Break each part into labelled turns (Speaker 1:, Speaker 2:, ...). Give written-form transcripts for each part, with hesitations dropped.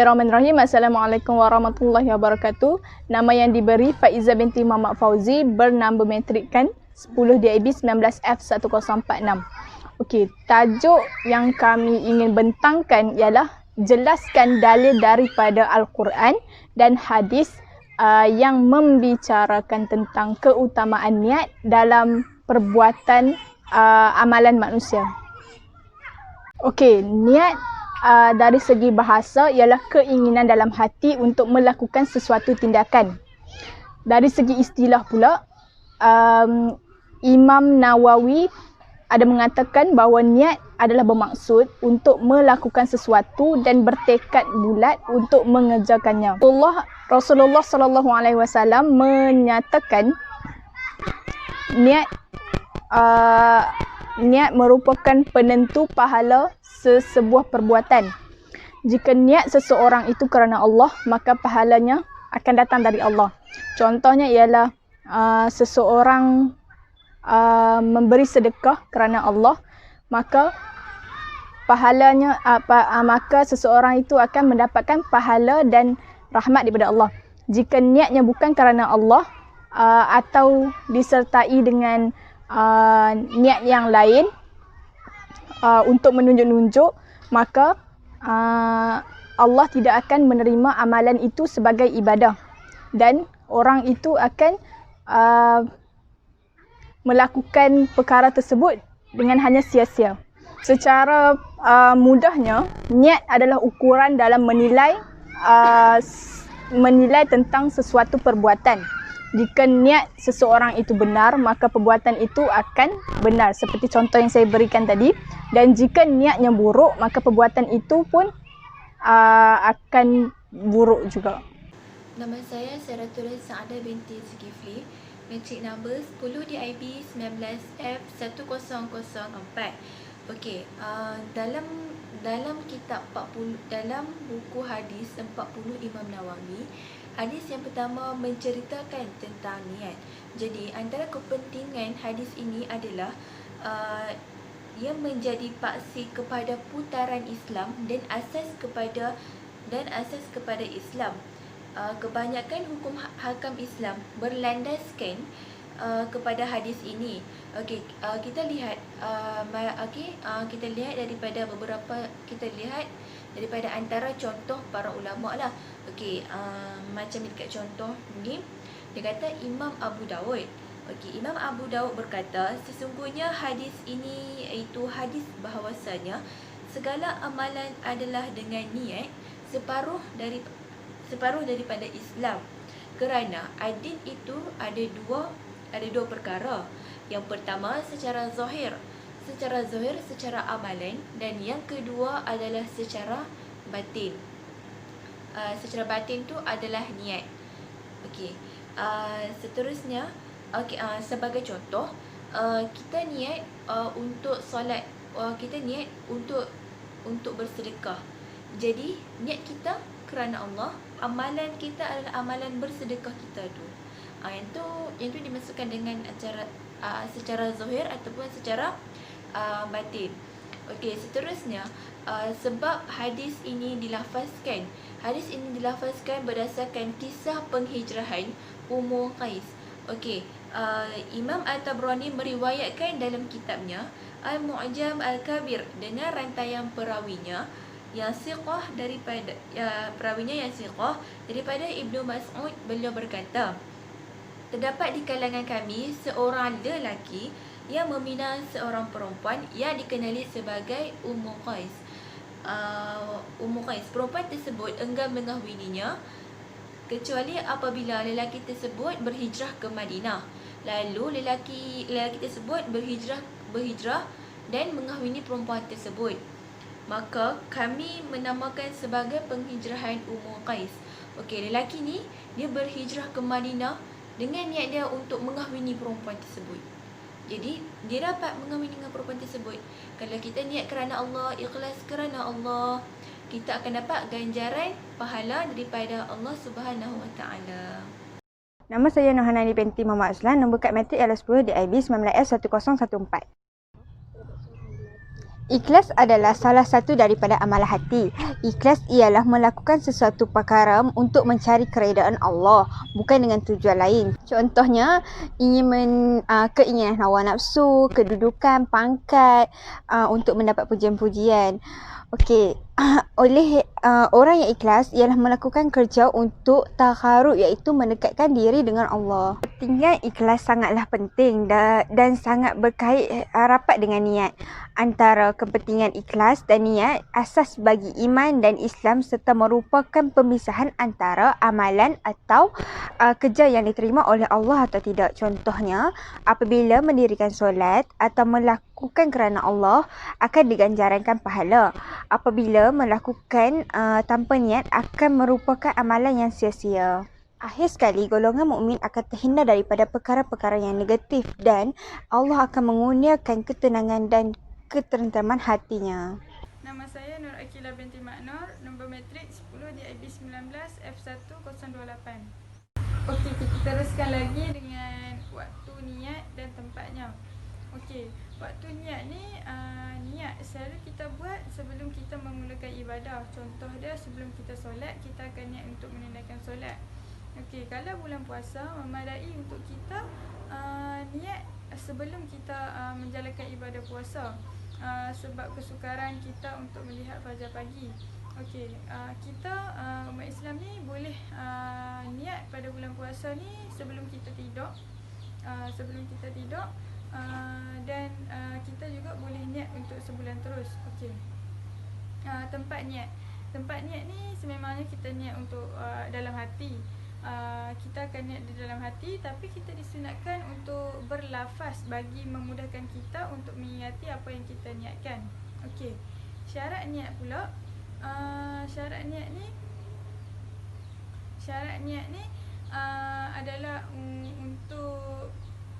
Speaker 1: Bismillahirrahmanirrahim. Assalamualaikum warahmatullahi wabarakatuh. Nama yang diberi Faiza binti Muhammad Fauzi, bernamba metrikkan 10 DIB 19F1046. Okey, tajuk yang kami ingin bentangkan ialah jelaskan dalil daripada Al-Quran dan hadis yang membicarakan tentang keutamaan niat dalam perbuatan amalan manusia. Okey, niat dari segi bahasa ialah keinginan dalam hati untuk melakukan sesuatu tindakan. Dari segi istilah pula, Imam Nawawi ada mengatakan bahawa niat adalah bermaksud untuk melakukan sesuatu dan bertekad bulat untuk mengerjakannya. Rasulullah SAW menyatakan niat merupakan penentu pahala sesebuah perbuatan. Jika niat seseorang itu kerana Allah, maka pahalanya akan datang dari Allah. Contohnya ialah seseorang memberi sedekah kerana Allah, maka pahalanya maka seseorang itu akan mendapatkan pahala dan rahmat daripada Allah. Jika niatnya bukan kerana Allah atau disertai dengan niat yang lain untuk menunjuk-nunjuk, maka Allah tidak akan menerima amalan itu sebagai ibadah dan orang itu akan melakukan perkara tersebut dengan hanya sia-sia. Secara mudahnya, niat adalah ukuran dalam menilai tentang sesuatu perbuatan. Jika niat seseorang itu benar, maka perbuatan itu akan benar. Seperti contoh yang saya berikan tadi. Dan jika niatnya buruk, maka perbuatan itu pun akan buruk juga.
Speaker 2: Nama saya Saratul Saadah binti Zulkifli. Matric number 10 DIB 19F1004. Okey, dalam kitab 40, dalam buku hadis 40 Imam Nawawi, hadis yang pertama menceritakan tentang niat. Jadi antara kepentingan hadis ini adalah ia menjadi paksi kepada putaran Islam dan asas kepada Islam. Kebanyakan hukum hakam Islam berlandaskan kepada hadis ini. Okey, kita lihat daripada antara contoh para ulama lah. Okey, macam dekat contoh ni, dia kata Imam Abu Dawud. Okey, Imam Abu Dawud berkata, sesungguhnya hadis ini iaitu hadis bahawasanya segala amalan adalah dengan niat separuh daripada Islam. Kerana adin itu ada dua perkara. Yang pertama secara zahir secara amalan, dan yang kedua adalah secara batin. Secara batin tu adalah niat. Okey. Seterusnya, sebagai contoh, kita niat untuk solat, kita niat untuk bersedekah. Jadi niat kita kerana Allah, amalan kita adalah amalan bersedekah kita tu. Yang tu dimasukkan dengan secara zahir ataupun secara batin. Okey, seterusnya, sebab hadis ini dilafazkan berdasarkan kisah penghijrahan Ummu Qais. Okey, Imam At-Tabrani meriwayatkan dalam kitabnya Al-Mu'jam Al-Kabir dengan rantaian perawinya yang siqah daripada Ibnu Mas'ud. Beliau berkata, terdapat di kalangan kami seorang lelaki yang meminang seorang perempuan yang dikenali sebagai Ummu Qais. Perempuan tersebut enggan mengahwininya kecuali apabila lelaki tersebut berhijrah ke Madinah. Lalu lelaki tersebut berhijrah dan mengahwini perempuan tersebut. Maka kami menamakan sebagai penghijrahan Ummu Qais. Okey, lelaki ni dia berhijrah ke Madinah dengan niat dia untuk mengahwini perempuan tersebut. Jadi dia dapat mengahwini dengan perempuan tersebut. Kalau kita niat kerana Allah, ikhlas kerana Allah, kita akan dapat ganjaran pahala daripada Allah Subhanahu Wa Taala.
Speaker 3: Nama saya Nohanani binti Muhammad Azlan, nombor kad matrik ialah 10 DIB 19F1014. Ikhlas adalah salah satu daripada amalan hati. Ikhlas ialah melakukan sesuatu perkara untuk mencari keredaan Allah, bukan dengan tujuan lain. Contohnya, keinginan hawa nafsu, kedudukan, pangkat, untuk mendapat pujian-pujian. Okey, orang yang ikhlas ialah melakukan kerja untuk takharub, iaitu mendekatkan diri dengan Allah. Pentingnya ikhlas sangatlah penting dan sangat berkait rapat dengan niat. Antara kepentingan ikhlas dan niat asas bagi iman dan Islam serta merupakan pemisahan antara amalan atau kerja yang diterima oleh Allah atau tidak. Contohnya, apabila mendirikan solat atau melakukan kerana Allah akan diganjarankan pahala. Apabila melakukan tanpa niat akan merupakan amalan yang sia-sia. Akhir sekali, golongan mukmin akan terhindar daripada perkara-perkara yang negatif dan Allah akan mengurniakan ketenangan dan ketenteraman hatinya.
Speaker 4: Nama saya Nur Akila binti Maknur, nombor matrik 10 DIB 19 F1028. Okey, kita teruskan lagi dengan waktu niat dan tempatnya. Okey, waktu niat ni niat selalu kita buat sebelum kita memulakan ibadah. Contoh dia, sebelum kita solat, kita akan niat untuk menunaikan solat. Okey, kalau bulan puasa memadai untuk kita niat sebelum kita menjalankan ibadah puasa. Sebab kesukaran kita untuk melihat fajar pagi. Okey, kita umat Islam ni boleh niat pada bulan puasa ni sebelum kita tidur. Dan kita juga boleh niat untuk sebulan terus. Okey. Tempat niat ni sememangnya kita niat untuk dalam hati. Kita akan niat di dalam hati, tapi kita disunatkan untuk berlafaz bagi memudahkan kita untuk mengingati apa yang kita niatkan. Okey. Syarat niat pula, syarat niat ni adalah untuk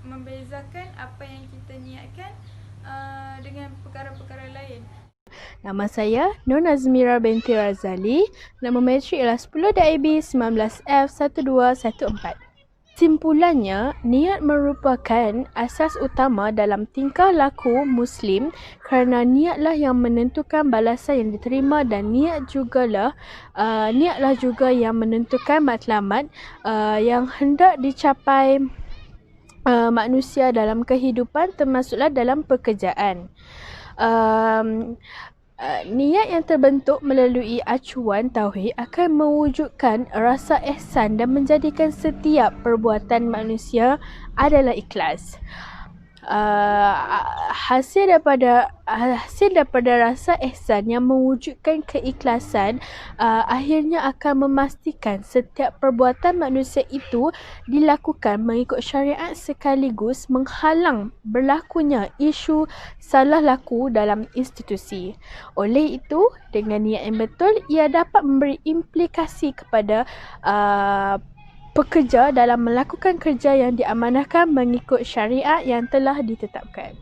Speaker 4: membezakan apa yang kita niatkan dengan perkara-perkara lain.
Speaker 1: Nama saya Nur Nazmira binti Razali. Nama matrik ialah 10 DIB 19 F1214. Simpulannya, niat merupakan asas utama dalam tingkah laku Muslim kerana niatlah yang menentukan balasan yang diterima dan niatlah juga yang menentukan matlamat yang hendak dicapai manusia dalam kehidupan, termasuklah dalam pekerjaan. Niat yang terbentuk melalui acuan tauhid akan mewujudkan rasa ihsan dan menjadikan setiap perbuatan manusia adalah ikhlas. Hasil daripada rasa ihsan yang mewujudkan keikhlasan akhirnya akan memastikan setiap perbuatan manusia itu dilakukan mengikut syariat sekaligus menghalang berlakunya isu salah laku dalam institusi. Oleh itu, dengan niat yang betul, ia dapat memberi implikasi kepada pekerja dalam melakukan kerja yang diamanahkan mengikut syariat yang telah ditetapkan.